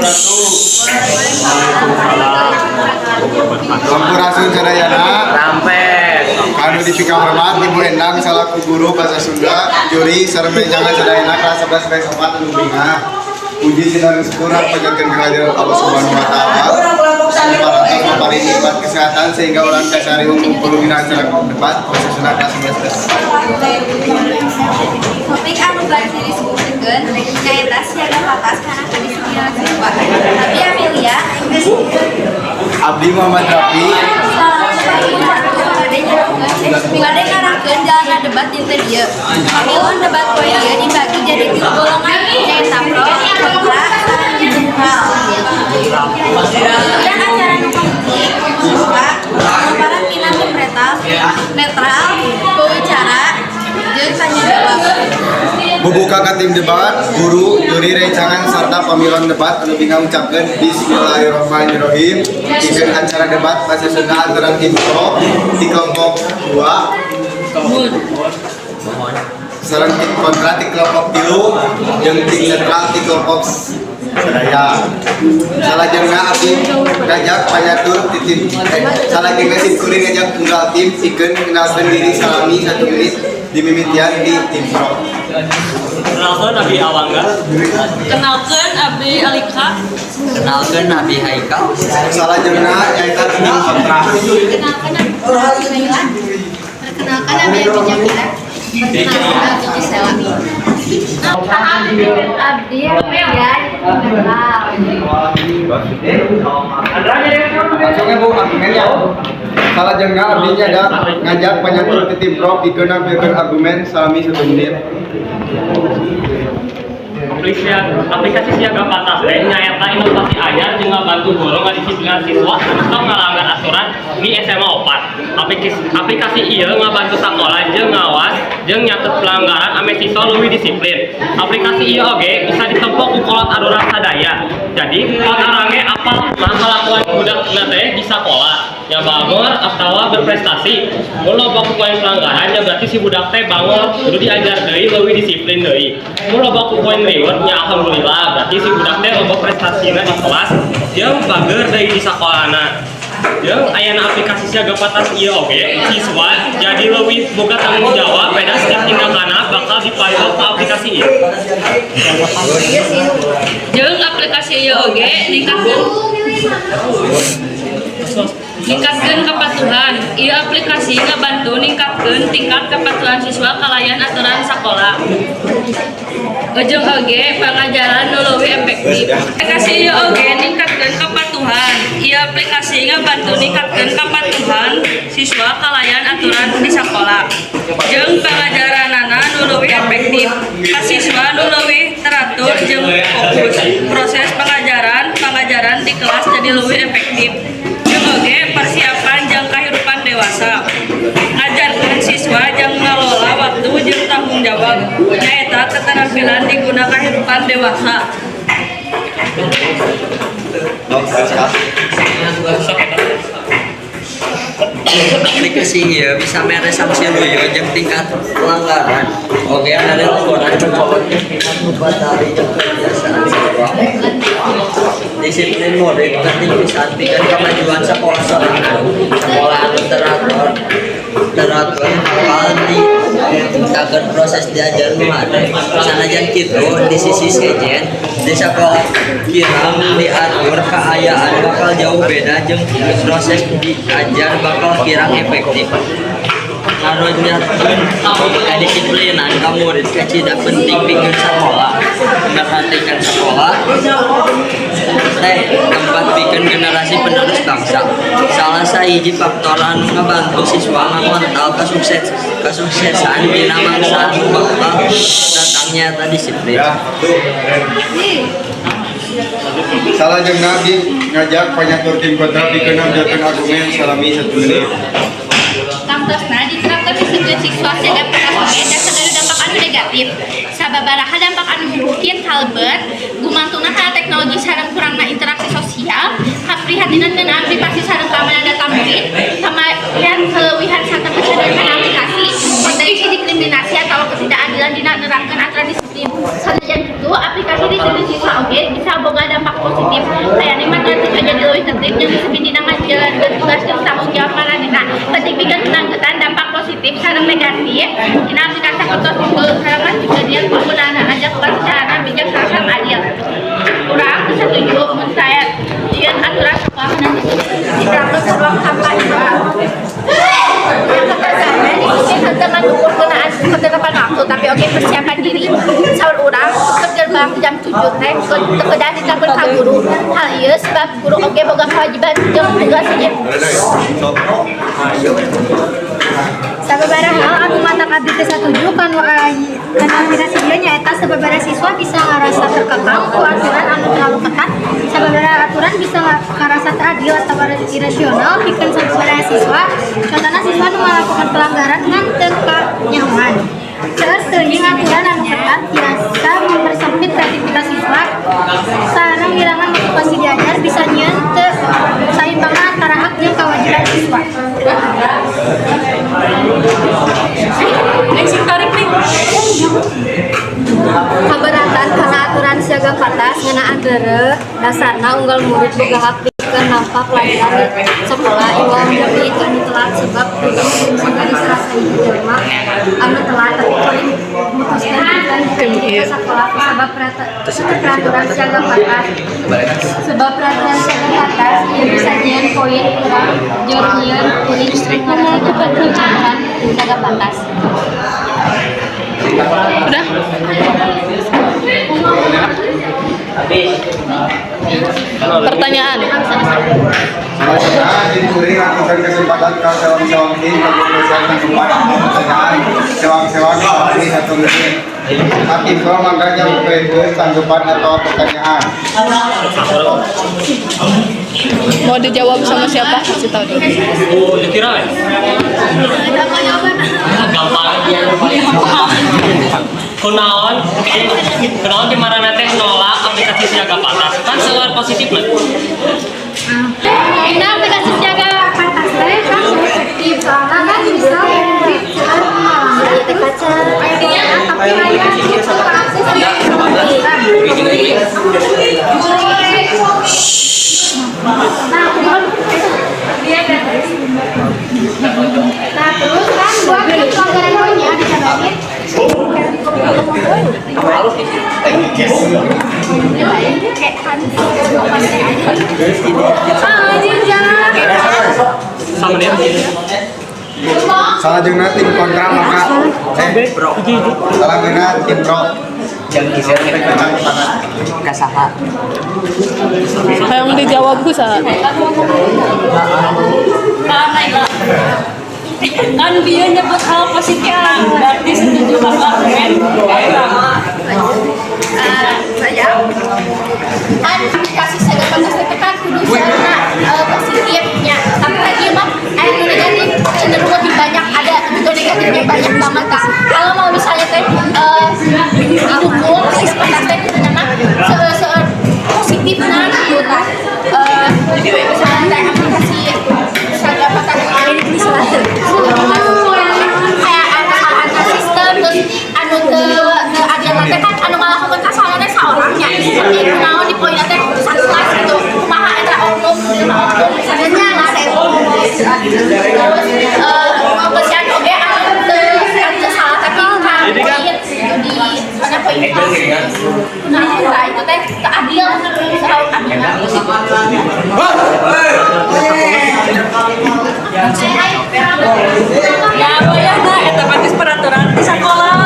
wabarakatuh. Sampurasun sadayana. Rampes. Kanu dipika hormat Ibu Endang salaku guru bahasa Sunda, juri sareng jangan sadayana kelas 11 kelas 4 anu binga. Puji sinareng syukuran panjatkeun kehadiran Allah Subhanahu wa taala. Parantos paparin nikmat kesehatan sehingga orang kasari kumpul dina acara debat bahasa Sunda kelas 11. Topik anu bari disebutkeun nyaeta siaga patas kana kedisiplinan siswa. Tapi Amelia Abdi Muhammad Rafi Bade ngarangkeun jalanna debat dinten dieu. Pamilon debat poe ieu dibagi jadi 3 golongan nyaeta pro, kontra, sareng netral. Dan acara nu penting siswa paparan minat netral, pembicara, jeung tanya jawab. Membuka ke tim debat, guru, juri rencangan serta pemilihan debat anu binga ucapkeun bismillahirrahmanirrahim. Dikeun acara debat bahasa Sunda antara tim pro di kelompok 2 sareng tim kontra di kelompok 3 jeung tim netral di kelompok sadaya. Salajengna abdi ngajak panyatur di tim salajengna tim kuring ngajak tunggal tim pikeun kenalkeun diri salami 1 menit dimimitian di tim pro. Kenalkan Abi Awangga. Kenalkan Abi Alika. Kenalkan Nabi Haikal. Salajengna nyaeta tim kontra. Perkenalkan Abi Naila. Perkenalkan Abi Jamila. Perkenalkan Abi Gisela. Abdi ya. Langsungnya Bu argumen ya. Salajengna abdi ngajak panyatur di tim pro pikeun nampilkeun argumen salami 1 menit. Aplikasi siaga patas teh nyaeta inovasi anyar jeung ngabantu guru ngadisiplinan siswa atau ngalanggar aturan di SMA 4. Aplikasi ieu ngabantu sakola jeung ngawas jeung nyatet pelanggaran ame siswa leuwih disiplin. Aplikasi ieu oge bisa ditempuh ku kolot aruran sadaya. Jadi orang ge apal mah kalakuan budakna teh di sakola nya bangor atawa berprestasi. Mun loba poin pelanggaran nya berarti si budak teh bangor kudu diajar deui leuwih disiplin deui. Mun loba poin reward nya alhamdulillah berarti si budak teh loba prestasina di kelas jeung bager deui di sakolana. Jeung ayana aplikasi siaga patas ieu oge siswa jadi leuwih boga tanggung jawab beda setiap tindakanna bakal dipilot ke aplikasi ieu. Jeung aplikasi ieu oge ningkatkeun kepatuhan. Ieu aplikasi ngabantu ningkatkeun tingkat kepatuhan siswa kalayan aturan sakola. Ujung oge pengajaran nu leuwih efektif. Aplikasi ieu oge ningkatkeun kepatuhan. Ieu aplikasi ngabantu ningkatkeun kepatuhan siswa kalayan aturan di sakola. Jeung pengajaranana nu leuwih efektif. Siswa nu leuwih teratur jeung fokus. Proses pengajaran di kelas jadi leuwih efektif. Jeung oge persiapan jeung kahirupan dewasa. Ngajarkeun siswa jeung ngalola waktu jeung tanggung jawab. Nyaeta keterampilan diguna kahirupan dewasa. Aplikasi ieu bisa mere sanksi loyo jeung tingkat pelanggaran. Oge dari laporan kolot batari jeung kebiasaan siswa. Disiplin murid penting pisan pikeun kemajuan sekolah sorangan. Sekolah anu teratur bakal ditakeun proses diajar nu hade. Sanajan kitu di sisi sejen di sekolah kirang diatur kaayaan bakal jauh beda jeung proses diajar bakal kirang efektif. Ngaronjatkeun kedisiplinan ka murid kacida penting pikeun sakola. Memperhatikan sekolah tempat pikeun generasi penerus bangsa. Salah sahiji faktor anu ngabantu siswa ngontal kesuksesan dina mangsa anu bakal datangnya ta disiplin. Salajengna abdi ngajak panyatur tim kontra pikeun nampilkeun argumen salami 1 menit. Kantosna diterapkan disiplin siswa siaga patas oge dan sagala dampak anu negatif. Sababaraha dampak anu mungkin halbet gumantuna kana teknologi sareng kurangna interaksi sosial, kaprihatinan dan aplikasi sareng keamanan data murid, kamayan keleuwihan sarta kesadaran aplikasi, potensi diskriminasi atau ketidakadilan dina nerangkeun aturan disiplin. Sanajan kitu, aplikasi disiplin siswa oge bisa boga dampak positif positif. Saya nih mah siswa jadi lebih tertib yang disebut ngajar dan tugas dan tanggung jawab para dina. Penting bikin penanggutan dampak positif sareng negatif. Ini aplikasi foto simbol sareng kejadian penggunaan aja kelas secara bijak serta adil. Kurang setuju menurut saya. Yang aturan sekolah nanti diterapkan ruang sampah juga. Yang pertama, ini tentang penggunaan penerapan waktu, tapi oke persiapan diri. Saur orang ke gerbang jam 7 teh kekedah ditelepon ka guru. Hal ieu sebab guru oke boga kewajiban jeung tugas ieu. Sababaraha hal anu mata abdi teh satuju kanu aplikasi ieu nyaeta sababaraha siswa bisa ngarasa terkekang ku aturan anu terlalu ketat. Sababaraha aturan bisa ngarasa adil atau irasional pikeun sababaraha siswa. Contohna siswa nu melakukan pelanggaran ngan teu nyaman. Terus teuing aturan anu ketat biasa mempersempit kreativitas siswa. Sareng ngilangan motivasi diajar bisa nyieun teu saimbangna antara hak jeung kewajiban siswa. Keberatan karena aturan siaga patas ngeunaan deureuh dasarna unggal murid boga hak dikeun nampak pelajaran di sekolah iwal murid anu telat sebab sagari sarasai jelema anu telat tapi paling memutuskan di sekolah sebab peraturan siaga patas ieu bisa nyieun poin kurang jeung nyieun kuring ngarana kepentingan siaga patas. Udah? Pertanyaan. Selanjutnya, diberi lakukan kesempatan ke sewang-sewang ini bagi penyelesaian tanggapan pertanyaan sewang-sewang seperti 1 menit. Hakim kau makanya memberi tanggapan atau pertanyaan. Mau dijawab sama siapa? Kasih tahu dulu. Oh, dikira ya? Gampang. Kunaon di marana teh nolak aplikasi siaga patas kan seueur positif lah. Ini aplikasi siaga patas teh kan efektif soalnya kan bisa murid melanggar kaca tapi aya akses terus kan buat pelanggaran poinnya dicabatin. Sama dia. Salah jeung tim kontra maka salah geuna tim pro. Kasaha. Yang dijawab ku saha? Kan dia nyebut hal positif berarti setuju sama argumen. Saya kan aplikasi siaga patas itu kan kudu secara positifnya, tapi lagi mah negatif cenderung lebih banyak, ada fitur negatifnya banyak banget kak. Kalau mau misalnya teh didukung si patas teh kudu nama positifnya gitu kan. Misalnya teh aplikasi siaga patas kayak ada sistem terus anu ada teh kan anu ngalakukan kesalahan teh saorangnya seperti kunaon di poin teh satu kelas gitu kumaha eta oknum sebenarnya nggak ada terus kesian oge anu teu salah tapi poin di mana poin nah itu teh adil selalu adil. Ya bayarna eta batis peraturan di sekolah.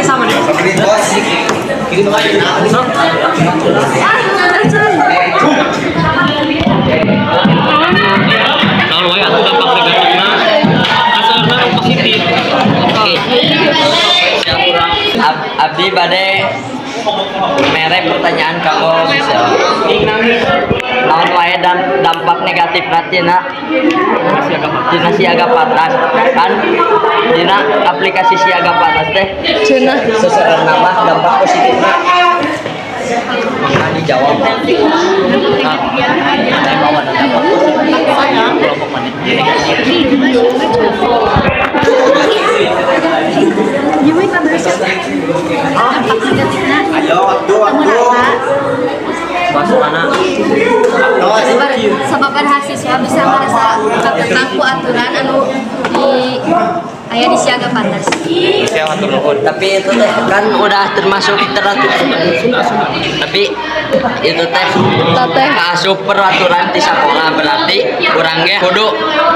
Sama dia. Kalau wae aku dampak negatifna asalna positif. Abdi bade mere pertanyaan kamu naon wae dan dampak negatif tina siaga patas kan dina aplikasi siaga patas teh Cenah. seseueurna mah dampak positifna maka dijawab nah ada mau ada dampak positif kelompok mana negatif dampak negatifnya Ayo waktu. Masuk mana? sababaraha siswa bisa merasa terkena ku aturan anu di aya di siaga patas. Tapi itu teh kan udah termasuk teratur. Tapi itu teh asup peraturan di sekolah berarti kurang ge kudu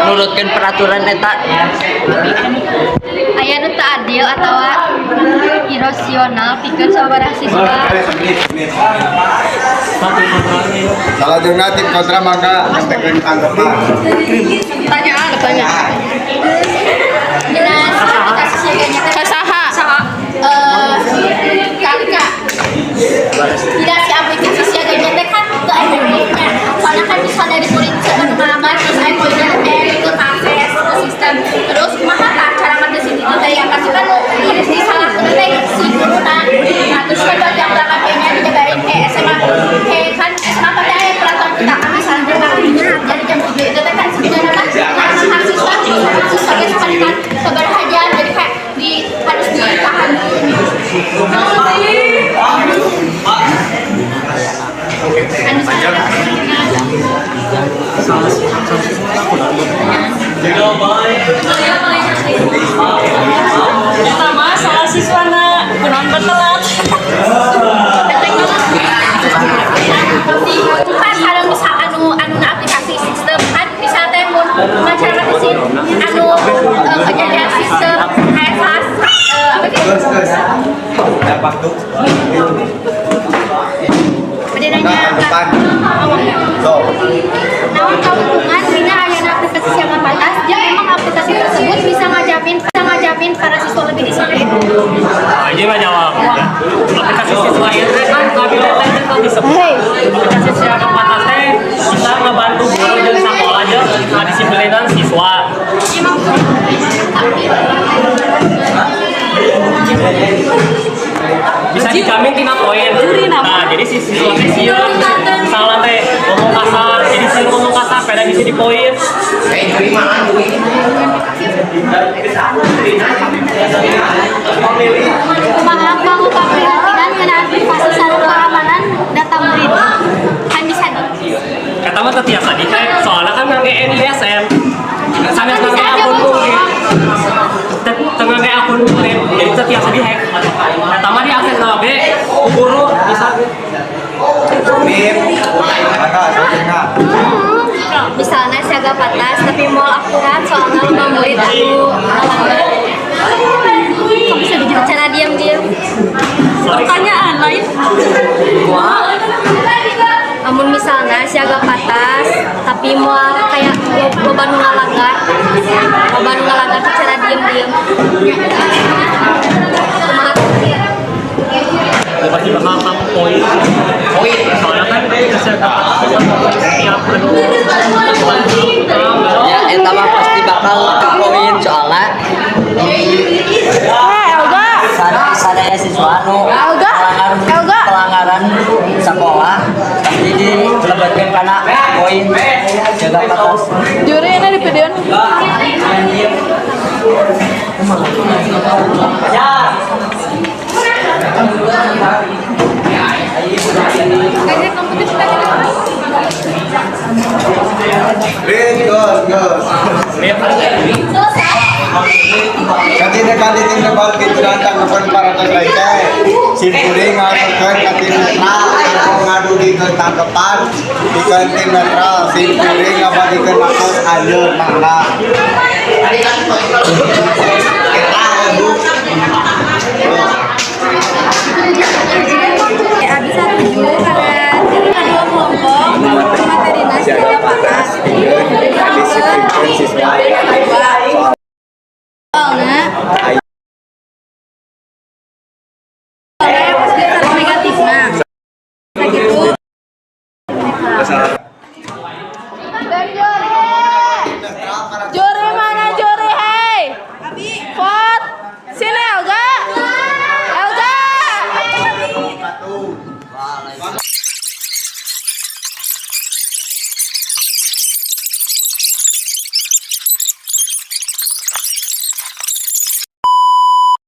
nurutkeun peraturan eta. Aya nu teu adil atawa irasional pikeun sababaraha siswa. Salah jeung tim kontra maka sampaikan tanggapan. Pertanyaan. Dina aplikasi siaganya teh saha? Kalika. Tidak si aplikasi siaganya teh kan teu efektifnya. Soalnya kan bisa dari kulit pengalaman terus aya poinnya itu akses sistem. Terus kumaha tah cara ngedesin itu teh yang kasih kan harus disalahkeun teh si guruna. Nah, terus kan yang belakangnya dijagain SMA kan SMA teh aya peraturan kita kan misalnya belakangnya jadi jam 7 itu teh kan sebenarnya kan mahasiswa sebagai sepanikan keberhajaan jadi kayak harus ditahan Pertama, salah siswana kurang bertelat. kan kalau misal anu na aplikasi sistem kan bisa teh mun masyarakat di sini anu kejadian sistem kayak apa sih Dapat tuh. bedanya Depan. namun keuntungan dina ayana aplikasi siaga patas jeung memang aplikasi tersebut bisa ngajamin para siswa lebih disiplin. Aja mah jawab. Aplikasi siswa ieu teh kan kabinet teh teu disebut. Aplikasi siaga patas teh bisa ngebantu guru jeung sakola jeung ngadisiplinan siswa. Bisa dijamin tina poin. Nah, jadi si siswa teh sieun misalnya teh ngomong kasar, jadi sieun ngomong kasar pada bisa di poin. Kumaha melakukan perhatian ngeunaan privasi sareng keamanan data murid. Kan bisa Kata mah teh tiasa di hack, soalnya kan ngangge NISM. Sanes ngangge akun murid. Teu ngangge akun murid, jadi teh tiasa di hack. Kata mah diakses na oge ku guru bisa. misalnya siaga patas tapi mau akurat soalnya lima murid anu ngalanggar. Kok bisa dijawab cara diam-diam? Pertanyaan lain. Amun misalnya siaga patas tapi mau kayak loba nu ngalanggar ke cara diam-diam. Kumaha? Pasti bakal kamu poin. Soalnya kan setiap Ya eta mah pasti bakal ke poin soalnya sadaya siswa anu pelanggaran sekolah pasti dilebetkeun kana poin jaga patas. Juri ini di video. Katina kalitin na bal kituran tanggapan para taglay simpuling ngarukan katin netral ako ngadu di tanggapan di kantin netral simpuling ngabadikan nakos ayeun mangga kita adu Bisa tujuh pada kedua kelompok materi nasi siaga patas. Soalnya pasti ada negatifnya. Gitu.